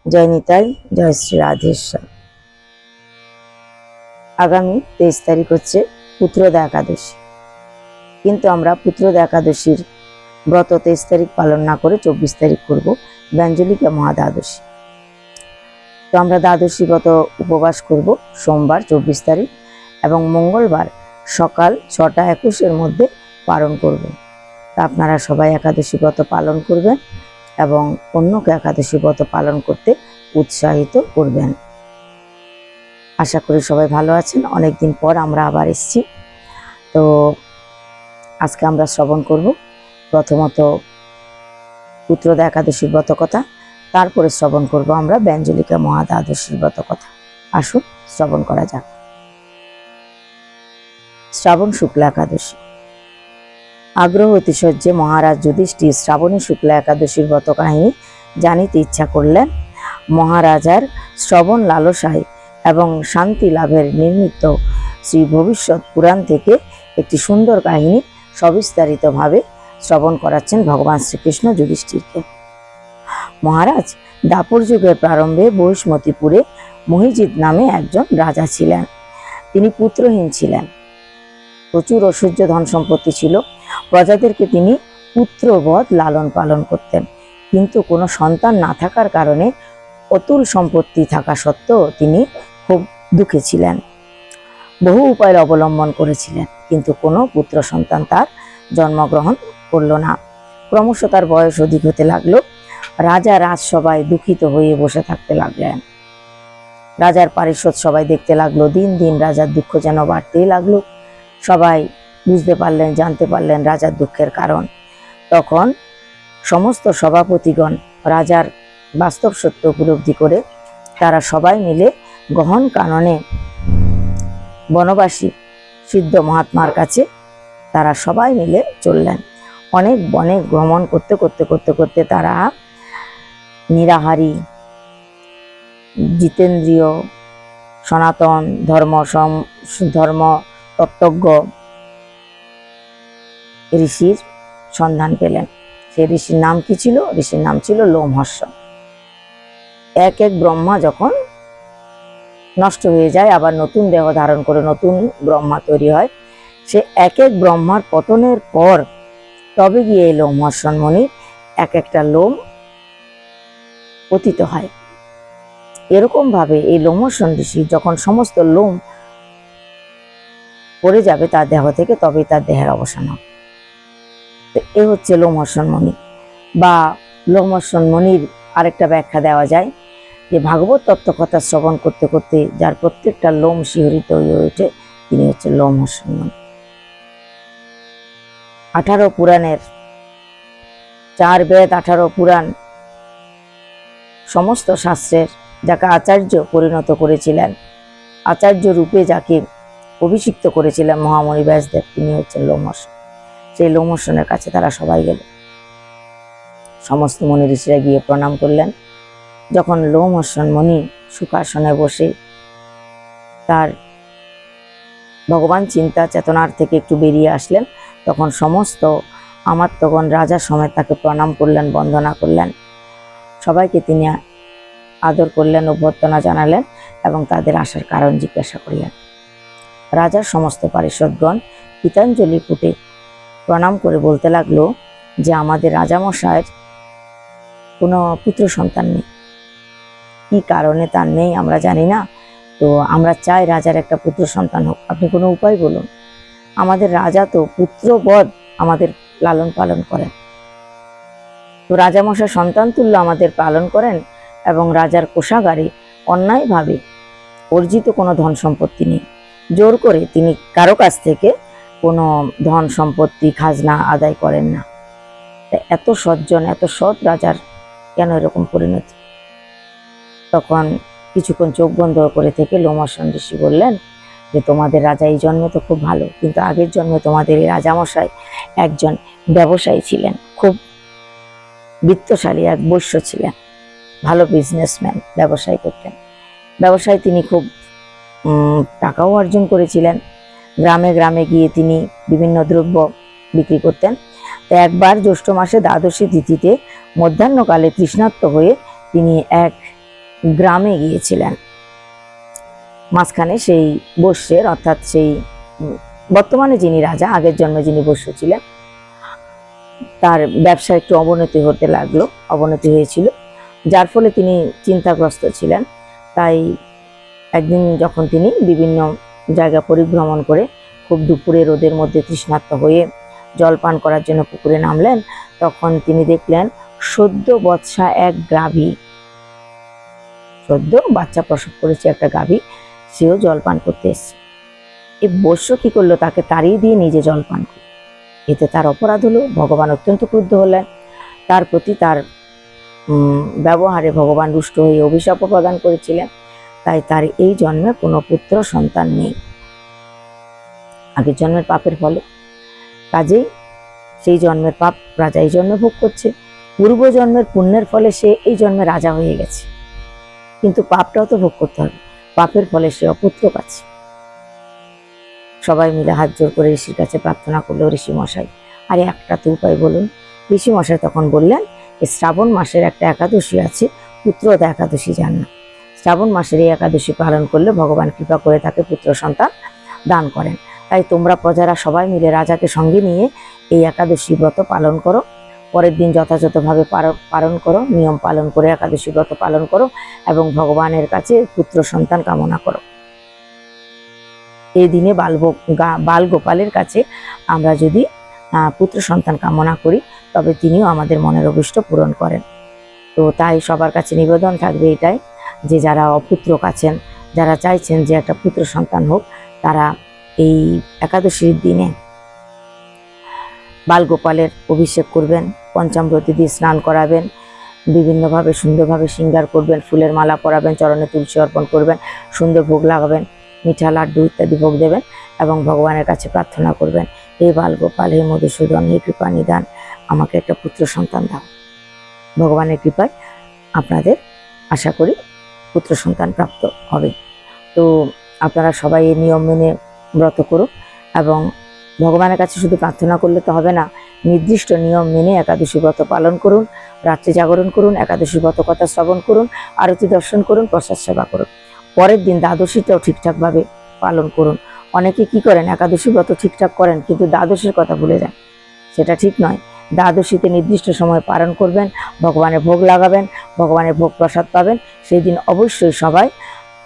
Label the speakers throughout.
Speaker 1: জয় নিতাই, জয় শ্রী রাধেশ্বর। আগামী 23 তারিখ হচ্ছে পুত্রদা একাদশী, কিন্তু আমরা পুত্রদা একাদশীর ব্রত 23 তারিখ পালন না করে 24 তারিখ করব ব্যঞ্জলিকা মহাদ্বাদশী। তো আমরা দ্বাদশী ব্রত উপবাস করব সোমবার 24 তারিখ এবং মঙ্গলবার সকাল 6টা 21-এর মধ্যে পালন করব। তা আপনারা সবাই একাদশী ব্রত পালন করবেন এবং অন্যকে একাদশী ব্রত পালন করতে উৎসাহিত করবেন। আশা করি সবাই ভালো আছেন। অনেকদিন পর আমরা আবার এসেছি। তো আজকে আমরা শ্রবণ করব প্রথমত পুত্রদা একাদশীর ব্রত কথা, তারপরে শ্রবণ করব আমরা ব্যঞ্জলিকা মহাদ্বাদশীর ব্রত কথা। আসুন শ্রবণ করা যাক। শ্রাবণ শুক্লা একাদশী। আগ্রহ অতিশয্যে মহারাজ যুধিষ্ঠির শ্রাবণী শুক্লা একাদশীর ব্রত কাহিনী জানিতে ইচ্ছা করলেন। মহারাজার শ্রবণ লালসায় এবং শান্তি লাভের নির্মিত শ্রী ভবিষ্যৎ পুরাণ থেকে একটি সুন্দর কাহিনী সবিস্তারিতভাবে শ্রবণ করাচ্ছেন ভগবান শ্রীকৃষ্ণ যুধিষ্ঠিরকে। মহারাজ, দাপর যুগের প্রারম্ভে বহিষ্মতিপুরে মহিজিৎ নামে একজন রাজা ছিলেন। তিনি পুত্রহীন ছিলেন। প্রচুর ঐশ্বর্য ধন সম্পত্তি ছিল। প্রজাদেরকে তিনি পুত্রবৎ লালন পালন করতেন, কিন্তু কোনো সন্তান না থাকার কারণে অতুল সম্পত্তি থাকা সত্ত্বেও তিনি খুব দুঃখে ছিলেন। বহু উপায় অবলম্বন করেছিলেন, কিন্তু কোনো পুত্র সন্তান তার জন্মগ্রহণ করল না। ক্রমশ তার বয়স অধিক হতে লাগলো। রাজা রাজসভায় দুঃখিত হয়ে বসে থাকতে লাগলেন। রাজার পারিষদ সবাই দেখতে লাগলো। দিন দিন রাজার দুঃখ যেন বাড়তেই লাগলো। সবাই বুঝতে পারলেন, জানতে পারলেন রাজার দুঃখের কারণ। তখন সমস্ত সভাপতিগণ রাজার বাস্তব সত্য উপলব্ধি করে তারা সবাই মিলে গহন কাননে বনবাসী সিদ্ধ মহাত্মার কাছে তারা সবাই মিলে চললেন। অনেক বনে ভ্রমণ করতে করতে করতে করতে তারা নিরাহারী, জিতেন্দ্রীয়, সনাতন ধর্ম তত্ত্বজ্ঞ ঋষির সন্ধান পেলেন। সেই ঋষির নাম কি ছিল? ঋষির নাম ছিল লোমহর্ষ। এক এক ব্রহ্মা যখন নষ্ট হয়ে যায়, আবার নতুন দেহ ধারণ করে নতুন ব্রহ্মা তৈরি হয়। সে এক এক ব্রহ্মার পতনের পর তবে গিয়ে এই লোমহর্ষণ মণির এক একটা লোম পতিত হয়। এরকম ভাবে এই লোমহর্ষণ ঋষি যখন সমস্ত লোম পড়ে যাবে তার দেহ থেকে, তবেই তার দেহের অবসান হবে। এ হচ্ছে লোমহর্ষণ মণি বা লোমহর্ষণ মণির আরেকটা ব্যাখ্যা দেওয়া যায় যে ভাগবত তত্ত্ব কথা শ্রবণ করতে করতে যার প্রত্যেকটা লোম শিহরিত হয়ে ওঠে, তিনি হচ্ছে লোমহর্ষণ মণি। 18 পুরাণের 4 বেদ, 18 পুরাণ, সমস্ত শাস্ত্রের যাকে আচার্য পরিণত করেছিলেন, আচার্য রূপে যাকে অভিষিক্ত করেছিলেন মহামণি ব্যাসদেব, তিনি হচ্ছেন লোমহর্ষণ। সেই লোমহর্ষণের কাছে তারা সবাই গেল। সমস্ত মুনি ঋষিরা গিয়ে প্রণাম করলেন। যখন লোমহর্ষণ মণি সুখাসনে বসে তার ভগবান চিন্তা চেতনার থেকে একটু বেরিয়ে আসলেন, তখন সমস্ত আমাত্যগণ রাজা সমেত তাকে প্রণাম করলেন, বন্দনা করলেন। সবাইকে তিনি আদর করলেন, অভ্যর্থনা জানালেন এবং তাদের আসার কারণ জিজ্ঞাসা করলেন। রাজার সমস্ত পারিষদগণ গীতাঞ্জলি পুটে প্রণাম করে বলতে লাগলো যে আমাদের রাজামশাইয়ের কোনো পুত্র সন্তান নেই। কি কারণে তার নেই আমরা জানি না, তো আমরা চাই রাজার একটা পুত্র সন্তান হোক। আপনি কোনো উপায় বলুন। আমাদের রাজা তো পুত্রবধ আমাদের লালন পালন করেন, তো রাজামশাই সন্তান তুল্য আমাদের পালন করেন এবং রাজার কোষাগারে অন্যায়ভাবে অর্জিত কোনো ধন সম্পত্তি নেই। জোর করে তিনি কারো কাছ থেকে কোনো ধন সম্পত্তি খাজনা আদায় করেন না। এত সজ্জন, এত সৎ রাজার কেন এরকম পরিণতি? তখন কিছুক্ষণ চোখ বন্ধ করে থেকে লোমহর্ষণ ঋষি বললেন যে তোমাদের রাজা এই জন্মে তো খুব ভালো, কিন্তু আগের জন্মে তোমাদের এই রাজামশাই একজন ব্যবসায়ী ছিলেন, খুব বিত্তশালী এক বৈশ্য ছিলেন, ভালো বিজনেসম্যান, ব্যবসায় করতেন। ব্যবসায় তিনি খুব টাকাও অর্জন করেছিলেন। গ্রামে গ্রামে গিয়ে তিনি বিভিন্ন দ্রব্য বিক্রি করতেন। তো একবার জ্যৈষ্ঠ মাসে দ্বাদশী তিথিতে মধ্যাহ্নকালে তৃষ্ণার্ত হয়ে তিনি এক গ্রামে গিয়েছিলেন। মাঝখানে সেই বৈশ্যের, অর্থাৎ সেই বর্তমানে যিনি রাজা, আগের জন্মে যিনি বৈশ্য ছিলেন, তার ব্যবসা একটু অবনতি হতে লাগলো, অবনতি হয়েছিল, যার ফলে তিনি চিন্তাগ্রস্ত ছিলেন। তাই একদিন যখন তিনি বিভিন্ন জায়গা পরিভ্রমণ করে খুব দুপুরে রোদের মধ্যে তৃষ্ণার্ত হয়ে জল পান করার জন্য পুকুরে নামলেন, তখন তিনি দেখলেন সদ্য বৎসা এক গাভী, সদ্য বাচ্চা প্রসব করেছে একটা গাভী, সেও জল পান করতে এসছে। এই বৈশ্য কি করলো, তাকে তাড়িয়ে দিয়ে নিজে জল পান করল। এতে তার অপরাধ হলো। ভগবান অত্যন্ত ক্রুদ্ধ হলেন, তার প্রতি তার ব্যবহারে ভগবান রুষ্ট হয়ে অভিশাপ প্রদান করেছিলেন। তাই তার এই জন্মে কোনো পুত্র সন্তান নেই, আগের জন্মের পাপের ফলে। কাজেই সেই জন্মের পাপ রাজা এই জন্মে ভোগ করছে। পূর্ব জন্মের পুণ্যের ফলে সে এই জন্মে রাজা হয়ে গেছে, কিন্তু পাপটাও তো ভোগ করতে হবে। পাপের ফলে সে অপুত্র পাচ্ছে। সবাই মিলে হাত জোর করে ঋষির কাছে প্রার্থনা করলো, ঋষি মশাই আরে একটা তো উপায় বলুন। ঋষি মশাই তখন বললেন, শ্রাবণ মাসের একটা একাদশী আছে, পুত্রদা একাদশী, যান না। শ্রাবণ মাসের এই একাদশী পালন করলে ভগবান কৃপা করে তাকে পুত্র সন্তান দান করেন। তাই তোমরা প্রজারা সবাই মিলে রাজাকে সঙ্গে নিয়ে এই একাদশী ব্রত পালন করো। পরের দিন যথাযথভাবে পালন করো, নিয়ম পালন করে একাদশী ব্রত পালন করো এবং ভগবানের কাছে পুত্র সন্তান কামনা করো। এই দিনে বাল গোপালের কাছে আমরা যদি পুত্র সন্তান কামনা করি, তবে তিনিও আমাদের মনের অভিষ্ট পূরণ করেন। তো তাই সবার কাছে নিবেদন থাকবে এটাই, যে যারা অপুত্রক আছেন, যারা চাইছেন যে একটা পুত্র সন্তান হোক, তারা এই একাদশীর দিনে বালগোপালের অভিষেক করবেন, পঞ্চামৃত দিয়ে স্নান করাবেন, বিভিন্নভাবে সুন্দরভাবে শৃঙ্গার করবেন, ফুলের মালা পরাবেন, চরণে তুলসী অর্পণ করবেন, সুন্দর ভোগ লাগাবেন, মিঠা লাড্ডু ইত্যাদি ভোগ দেবেন এবং ভগবানের কাছে প্রার্থনা করবেন, হে বালগোপাল, হে মধুসূদন, হে কৃপা নিদান, আমাকে একটা পুত্র সন্তান দাও। ভগবানের কৃপায় আপনাদের আশা করি পুত্র সন্তান প্রাপ্ত হবে। তো আপনারা সবাই এই নিয়ম মেনে ব্রত করুন এবং ভগবানের কাছে শুধু প্রার্থনা করলে তো হবে না, নির্দিষ্ট নিয়ম মেনে একাদশী ব্রত পালন করুন, রাত্রি জাগরণ করুন, একাদশী ব্রত কথা শ্রবণ করুন, আরতি দর্শন করুন, প্রসাদ সেবা করুন। পরের দিন দ্বাদশীটাও ঠিকঠাকভাবে পালন করুন। অনেকে কি করেন, একাদশী ব্রত ঠিকঠাক করেন কিন্তু দ্বাদশীর কথা ভুলে যান, সেটা ঠিক নয়। দ্বাদশীতে নির্দিষ্ট সময় পালন করবেন, ভগবানের ভোগ লাগাবেন, ভগবানের ভোগ প্রসাদ পাবেন। সেই দিন অবশ্যই সবাই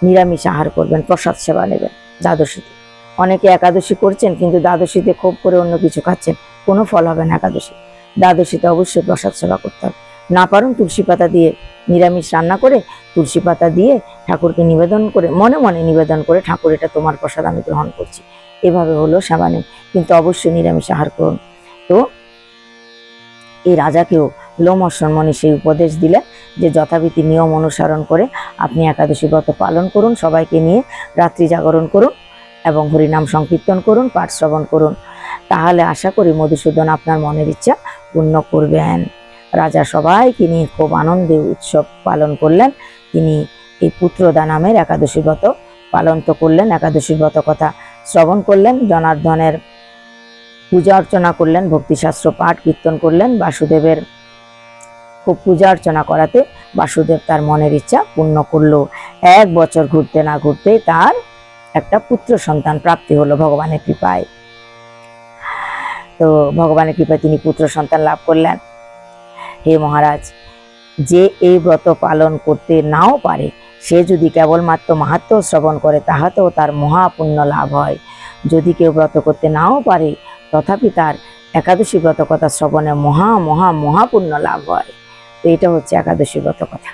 Speaker 1: নিরামিষ আহার করবেন, প্রসাদ সেবা নেবেন দ্বাদশীতে। অনেকে একাদশী করছেন কিন্তু দ্বাদশীতে ক্ষোভ করে অন্য কিছু খাচ্ছেন, কোনো ফল হবে না একাদশী। দ্বাদশীতে অবশ্যই প্রসাদ সেবা করতে হবে। না পারুন তুলসী পাতা দিয়ে নিরামিষ রান্না করে তুলসী পাতা দিয়ে ঠাকুরকে নিবেদন করে, মনে মনে নিবেদন করে, ঠাকুর এটা তোমার প্রসাদ আমি গ্রহণ করছি, এভাবে হলো সেবা নেই, কিন্তু অবশ্যই নিরামিষ আহার করুন। তো এই রাজাকেও লোমহর্ষণ মণি সেই উপদেশ দিলেন যে যথাবিধি নিয়ম অনুসরণ করে আপনি একাদশী ব্রত পালন করুন, সবাইকে নিয়ে রাত্রি জাগরণ করুন এবং হরিনাম সংকীর্তন করুন, পাঠ শ্রবণ করুন। তাহলে আশা করি মধুসূদন আপনার মনের ইচ্ছা পূর্ণ করবেন। রাজা সবাইকে নিয়ে খুব আনন্দে উৎসব পালন করলেন। তিনি এই পুত্রদা নামের একাদশী ব্রত পালন তো করলেন, একাদশী ব্রত কথা শ্রবণ করলেন, জনার্দনের পূজা অর্চনা করলেন, ভক্তিশাস্ত্র পাঠ কীর্তন করলেন। বাসুদেবের খুব পূজা অর্চনা করাতে বাসুদেব তার মনের ইচ্ছা পূর্ণ করলো। 1 বছর ঘুরতে না ঘুরতে তার একটা পুত্র সন্তান প্রাপ্তি হলো ভগবানের কৃপায়। তো ভগবানের কৃপায় তিনি পুত্র সন্তান লাভ করলেন। হে মহারাজ, যে এই ব্রত পালন করতে নাও পারে, সে যদি কেবলমাত্র মাহাত্ম্য শ্রবণ করে তাহাতেও তার মহাপুণ্য লাভ হয়। যদি কেউ ব্রত করতে নাও পারে তথাপি তার একাদশী ব্রত কথা শ্রবণে মহা মহা মহাপুণ্য লাভ হয়। তো এটা হচ্ছে একাদশী ব্রত কথা।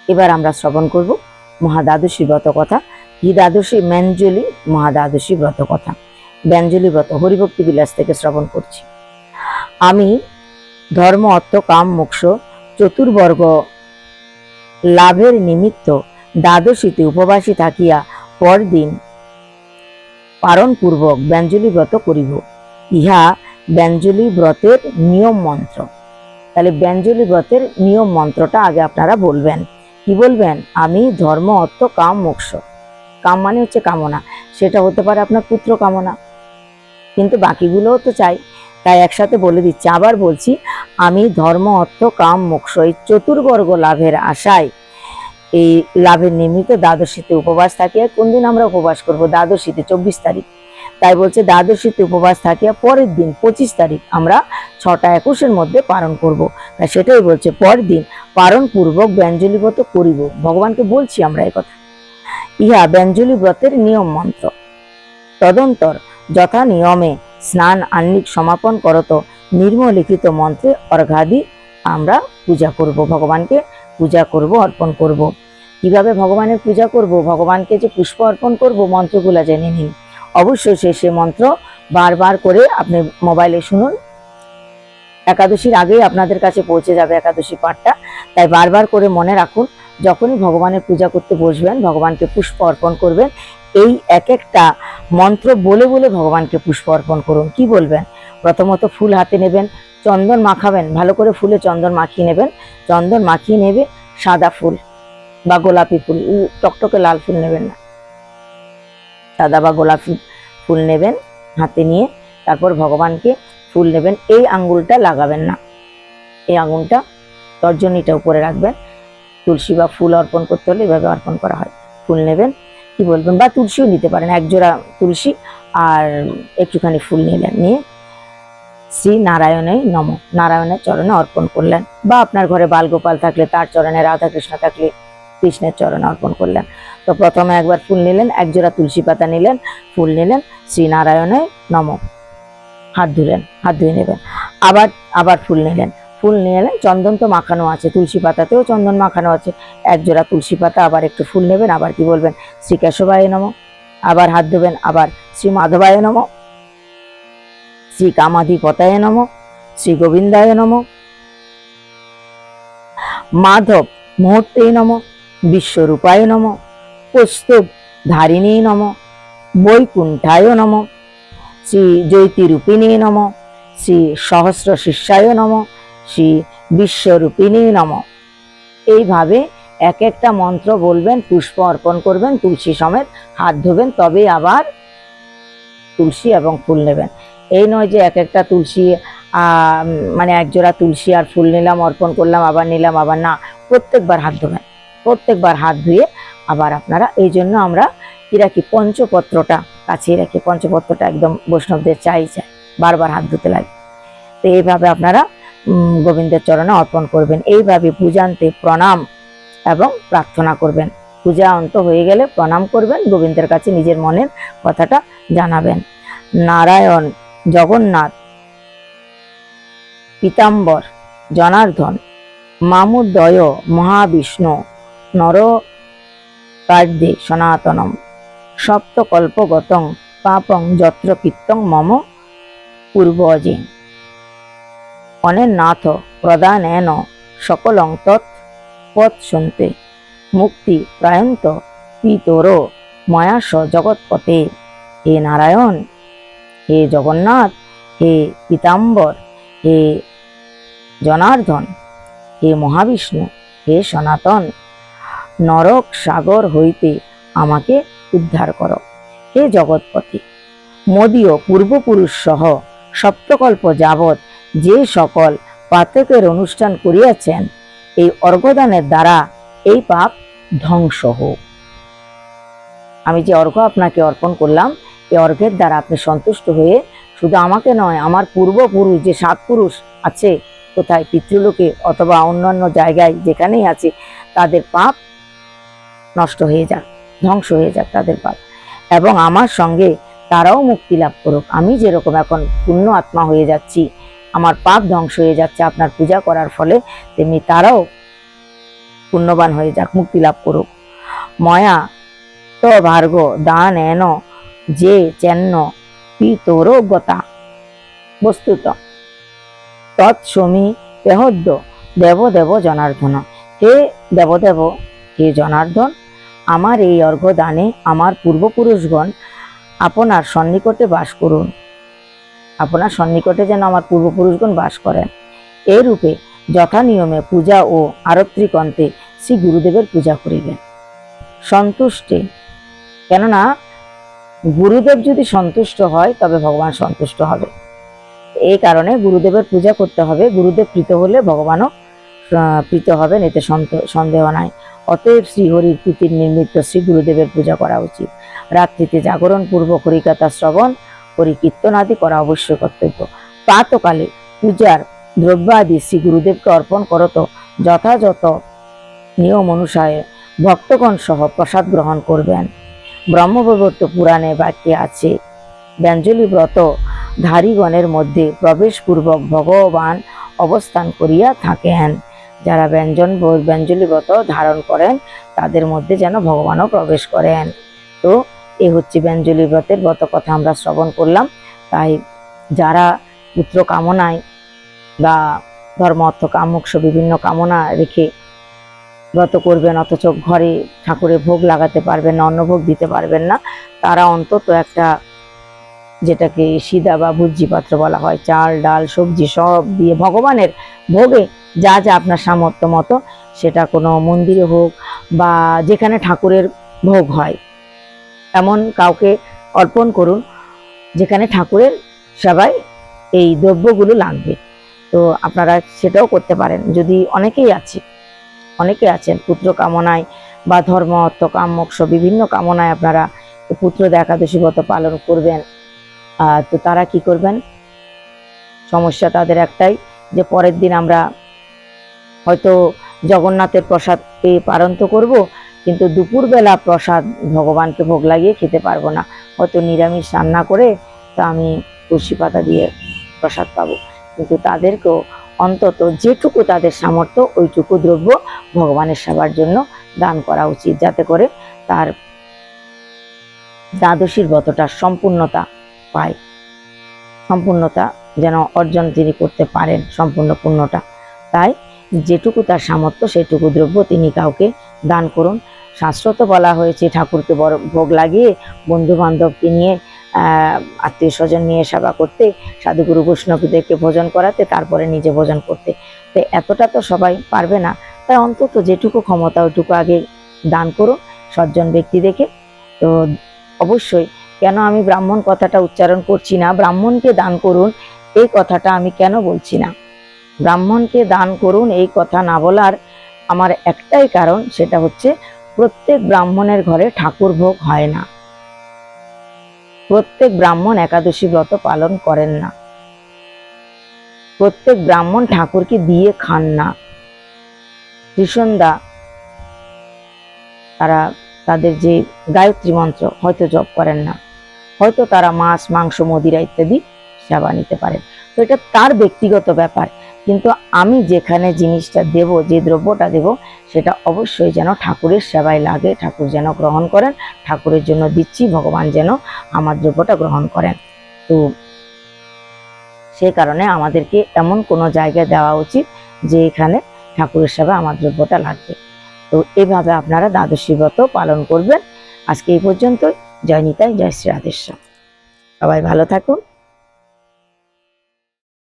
Speaker 1: এবার আমরা শ্রবণ করব মহাদ্বাদশী ব্রত কথা। কি দ্বাদশী? ম্যাঞ্জলি মহাদ্বাদশী ব্রত কথা। ব্যঞ্জলি ব্রত হরিভক্তি বিলাস থেকে শ্রবণ করছি। আমি ধর্ম অর্থ কাম মোক্ষ চতুর্বর্গ লাভের নিমিত্ত দ্বাদশীতে উপবাসী থাকিয়া পরদিন পারণপূর্বক ব্যঞ্জলি ব্রত করিব। ইহা ব্যঞ্জলি ব্রতের নিয়ম মন্ত্র। তাহলে ব্যঞ্জলি ব্রতের নিয়ম মন্ত্রটা আগে আপনারা বলবেন। কি বলবেন? আমি ধর্ম অর্থ কাম মোক্ষ। কাম মানে হচ্ছে কামনা, সেটা হতে পারে আপনার পুত্র কামনা, কিন্তু বাকিগুলোও তো চাই, তাই একসাথে বলে দিচ্ছি। আবার বলছি, আমি ধর্ম অর্থ কাম মোক্ষ এই চতুর্বর্গ লাভের আশায় এই লাভের নিমিত্ত দ্বাদশীতে উপবাস থাকিয়া, কোন দিন আমরা উপবাস করব? দ্বাদশীতে, 24 তারিখ। তাই বলছে দ্বাদশীতে উপবাস থাকিয়া পরের দিন 25 তারিখ আমরা 6টা 21-এর মধ্যে পালন করব। তাই সেটাই বলছে, পরের দিন পালন পূর্বক ব্যঞ্জলি ব্রত করিব। ভগবানকে বলছি আমরা এই কথা। ইহা ব্যঞ্জলি ব্রতের নিয়ম মন্ত্র। তদন্তর যথা নিয়মে স্নান আহ্নিক সমাপন করত নির্মলিখিত মন্ত্রে অর্ঘাদি আমরা পূজা করব, ভগবানকে পূজা করব, অর্পণ করব। কিভাবে ভগবানের পূজা করব? ভগবানকে যে পুষ্প অর্পণ করব, মন্ত্রগুলা জেনে নিন। অবশ্যই সে মন্ত্র বারবার করে আপনি মোবাইলে শুনুন। একাদশীর আগেই আপনাদের কাছে পৌঁছে যাবে একাদশী পাঠটা। তাই বারবার করে মনে রাখুন, যখনই ভগবানের পূজা করতে বসবেন, ভগবানকে পুষ্প অর্পণ করবেন, এই এক একটা মন্ত্র বলে বলে ভগবানকে পুষ্প অর্পণ করুন। কি বলবেন? প্রথমত ফুল হাতে নেবেন, চন্দন মাখাবেন, ভালো করে ফুলে চন্দন মাখিয়ে নেবেন। চন্দন মাখিয়ে নেবে সাদা ফুল বা গোলাপি ফুল, টকটকে লাল ফুল নেবেন না, সাদা বা গোলাপি ফুল নেবেন হাতে নিয়ে। তারপর ভগবানকে ফুল নেবেন, এই আঙ্গুলটা লাগাবেন না, এই আঙ্গুলটা তর্জনীটা উপরে রাখবেন। তুলসী বা ফুল অর্পণ করতে হলে এভাবে অর্পণ করা হয়। ফুল নেবেন, কি বলবেন, বা তুলসীও নিতে পারেন, একজোড়া তুলসী আর একটুখানি ফুল নিলেন, নিয়ে শ্রী নারায়ণে নম, নারায়ণের চরণে অর্পণ করলেন। বা আপনার ঘরে বালগোপাল থাকলে তার চরণে, রাধা কৃষ্ণ থাকলে কৃষ্ণের চরণে অর্পণ করলেন। তো প্রথমে একবার ফুল নিলেন, একজোড়া তুলসী পাতা নিলেন, ফুল নিলেন, শ্রী নারায়ণে নম, হাত ধুলেন, হাত ধুয়ে নেবেন। আবার আবার ফুল নিলেন, ফুল নিয়ে এলেন, চন্দন তো মাখানো আছে, তুলসী পাতাতেও চন্দন মাখানো আছে, একজোড়া তুলসী পাতা, আবার একটু ফুল নেবেন, আবার কি বলবেন, শ্রী কেশবায় নম, আবার হাত ধোবেন, আবার শ্রী মাধবায় নম, শ্রী কামাধিপতায় নম, শ্রী গোবিন্দায় নম, মাধব মুহূর্তে নম, বিশ্বরূপায় নম, কৌস্তব ধারিণী নম, বৈকুণ্ঠায় নম, শ্রী জ্যোতিরূপিণী নম, শ্রী সহস্র শিষ্যায় নম, শ্রী বিশ্বরূপিণী নম। এইভাবে এক একটা মন্ত্র বলবেন, পুষ্প অর্পণ করবেন, তুলসী সমেত হাত ধোবেন, তবে আবার তুলসী এবং ফুল নেবেন। এই নয় যে এক একটা তুলসী মানে একজোড়া তুলসী আর ফুল নিলাম, অর্পণ করলাম, আবার নিলাম, আবার না, প্রত্যেকবার হাত ধোবেন, প্রত্যেকবার হাত ধুয়ে আবার আপনারা, এই জন্য আমরা কি রাখি, পঞ্চপত্রটা কাছে রাখি, পঞ্চপত্রটা একদম বৈষ্ণবদের চাই, বারবার হাত ধুতে লাগে। তো এইভাবে আপনারা গোবিন্দের চরণে অর্পণ করবেন। এইভাবে পূজান্তে প্রণাম এবং প্রার্থনা করবেন। পূজা অন্ত হয়ে গেলে প্রণাম করবেন, গোবিন্দের কাছে নিজের মনের কথাটা জানাবেন। নারায়ণ, জগন্নাথ, পীতাম্বর, জনার্দন, মামুদয়, মহাবিষ্ণু, নরকার্যে সনাতনম, সপ্তকল্পগতং পাপং যত্র কীর্তং মম পূর্বজে, অনেন নাথ প্রদানেন সকলং তৎ পথ শুনতে, মুক্তি প্রায়ন্ত পিতর ময়াস জগৎপতে। হে নারায়ণ, হে জগন্নাথ, হে পীতাম্বর, হে জনার্দন, হে মহাবিষ্ণু, হে সনাতন, নরক সাগর হইতে আমাকে উদ্ধার করো। হে জগৎপতি, মদীয় পূর্বপুরুষ সহ সপ্তকল্প যাবৎ যে সকল পাতকের অনুষ্ঠান করিয়াছেন, এই অর্ঘ্যদানের দ্বারা এই পাপ ধ্বংস হোক। আমি যে অর্ঘ্য আপনাকে অর্পণ করলাম, এই অর্ঘ্যের দ্বারা আপনি সন্তুষ্ট হয়ে শুধু আমাকে নয়, আমার পূর্বপুরুষ যে 7 পুরুষ আছে কোথায়, পিতৃলোকে অথবা অন্যান্য জায়গায় যেখানেই আছে, তাদের পাপ নষ্ট হয়ে যাক, ধ্বংস হয়ে যাক তাদের পাপ, এবং আমার সঙ্গে তারাও মুক্তি লাভ করুক। আমি যেরকম এখন পুণ্য আত্মা হয়ে যাচ্ছি, আমার পাপ ধ্বংস হয়ে যাচ্ছে আপনার পূজা করার ফলে, তেমনি তারাও পুণ্যবান হয়ে যাক, মুক্তি লাভ করুক। ময়া তো ভার্গ দান এন যে চেন্ন পিতর গতা বস্তুত তৎসমী পেহদ্য দেবদেব জনার্দন। হে দেবদেব, হে জনার্দন, আমার এই অর্ঘ্য দানে আমার পূর্বপুরুষগণ আপনার সন্নিকটে বাস করুন, আপনার সন্নিকটে যেন আমার পূর্বপুরুষগণ বাস করেন। এই রূপে যথা নিয়মে পূজা ও আরত্রিকন্তে শ্রী গুরুদেবের পূজা করিবেন সন্তুষ্টে। কেননা গুরুদেব যদি সন্তুষ্ট হয় তবে ভগবান সন্তুষ্ট হবে। এই কারণে গুরুদেবের পূজা করতে হবে। গুরুদেব প্রীত হলে ভগবানও প্রীত হবেন, এতে সন্দেহ নাই। অতএব শ্রীহরির প্রীতির নিমিত্ত শ্রী গুরুদেবের পূজা করা উচিত। রাত্রিতে জাগরণ পূর্বক হরিকথা শ্রবণ, হরি কীর্তন আদি করা অবশ্যই কর্তব্য। প্রাতকালে পূজার দ্রব্য আদি শ্রী গুরুদেবকে অর্পণ করত যথাযথ নিয়ম অনুসারে ভক্তগণ সহ প্রসাদ গ্রহণ করবেন। ব্রহ্মবৈবর্ত পুরাণে বাক্যে আছে, ব্যঞ্জলি ব্রত ধারীগণের মধ্যে প্রবেশপূর্বক ভগবান অবস্থান করিয়া থাকেন। যারা ব্যঞ্জলি ব্রত ধারণ করেন তাদের মধ্যে যেন ভগবানও প্রবেশ করেন। তো এ হচ্ছে ব্যঞ্জলি ব্রতের ব্রত কথা আমরা শ্রবণ করলাম। তাই যারা পুত্র কামনায় বা ধর্ম অর্থ কামোক্ষ বিভিন্ন কামনা রেখে ব্রত করবেন, অথচ ঘরে ঠাকুরের ভোগ লাগাতে পারবেন না, অন্নভোগ দিতে পারবেন না, তারা অন্তত একটা, যেটাকে সিদা বা ভুজি পাত্র বলা হয়, চাল ডাল সবজি সব দিয়ে ভগবানের ভোগে যা যা আপনার সামর্থ্য মতো, সেটা কোনো মন্দিরে হোক বা যেখানে ঠাকুরের ভোগ হয় এমন কাউকে অর্পণ করুন, যেখানে ঠাকুরের সবাই এই দ্রব্যগুলো লাগবে। তো আপনারা সেটাও করতে পারেন। যদি অনেকে আছেন পুত্র কামনায় বা ধর্ম অর্থ কাম মোক্ষ বিভিন্ন কামনায় আপনারা পুত্র একাদশী ব্রত পালন করবেন, তো তারা কি করবেন, সমস্যা তাদের একটাই যে পরের দিন আমরা হয়তো জগন্নাথের প্রসাদ পেয়ে পালন তো করবো, কিন্তু দুপুরবেলা প্রসাদ ভগবানকে ভোগ লাগিয়ে খেতে পারবো না, হয়তো নিরামিষ রান্না করে তা আমি তুলসী পাতা দিয়ে প্রসাদ পাবো। কিন্তু তাদেরকেও অন্তত যেটুকু তাদের সামর্থ্য ওইটুকু দ্রব্য ভগবানের সেবার জন্য দান করা উচিত, যাতে করে তার দ্বাদশীর ব্রতটা সম্পূর্ণতা পায়, সম্পূর্ণতা যেন অর্জন তিনি করতে পারেন, সম্পূর্ণ পূর্ণটা। তাই যেটুকু তার সামর্থ্য সেটুকু দ্রব্য তিনি কাউকে দান করুন। শাস্ত্রত বলা হয়েছে ঠাকুরকে বড় ভোগ লাগিয়ে বন্ধু বান্ধবকে নিয়ে আত্মীয় স্বজন নিয়ে সেবা করতে, সাধুগুরু বৈষ্ণবদেরকে ভোজন করাতে, তারপরে নিজে ভোজন করতে। তো এতটা তো সবাই পারবে না, তাই অন্তত যেটুকু ক্ষমতা ওইটুকু আগে দান করুন সজ্জন ব্যক্তি দেখে। তো অবশ্যই, কেন আমি ব্রাহ্মণ কথাটা উচ্চারণ করছি না, ব্রাহ্মণকে দান করুন এই কথাটা আমি কেন বলছি না, ব্রাহ্মণকে দান করুন এই কথা না বলার আমার একটাই কারণ, সেটা হচ্ছে প্রত্যেক ব্রাহ্মণের ঘরে ঠাকুর ভোগ হয় না, প্রত্যেক ব্রাহ্মণ একাদশী ব্রত পালন করেন না, প্রত্যেক ব্রাহ্মণ ঠাকুরকে দিয়ে খান না। কৃষ্ণদা তারা তাদের যে গায়ত্রী মন্ত্র হয়তো জপ করেন না, হয়তো তারা মাছ মাংস মদিরা ইত্যাদি সেবা নিতে পারেন, তো এটা তার ব্যক্তিগত ব্যাপার। কিন্তু আমি যেখানে জিনিসটা দেব, যে দ্রব্যটা দেব, সেটা অবশ্যই যেন ঠাকুরের সেবায় লাগে, ঠাকুর যেন গ্রহণ করেন, ঠাকুরের জন্য দিচ্ছি, ভগবান যেন আমার দ্রব্যটা গ্রহণ করেন। তো সেই কারণে আমাদেরকে এমন কোনো জায়গায় দেওয়া উচিত যে এখানে ঠাকুরের সেবা আমার দ্রব্যটা লাগবে। তো এভাবে আপনারা দ্বাদশী ব্রত পালন করবেন। আজকে এই পর্যন্ত। জয় নিতাই, জয় শ্রী রাধেশ্যাম। সবাই ভালো থাকুন।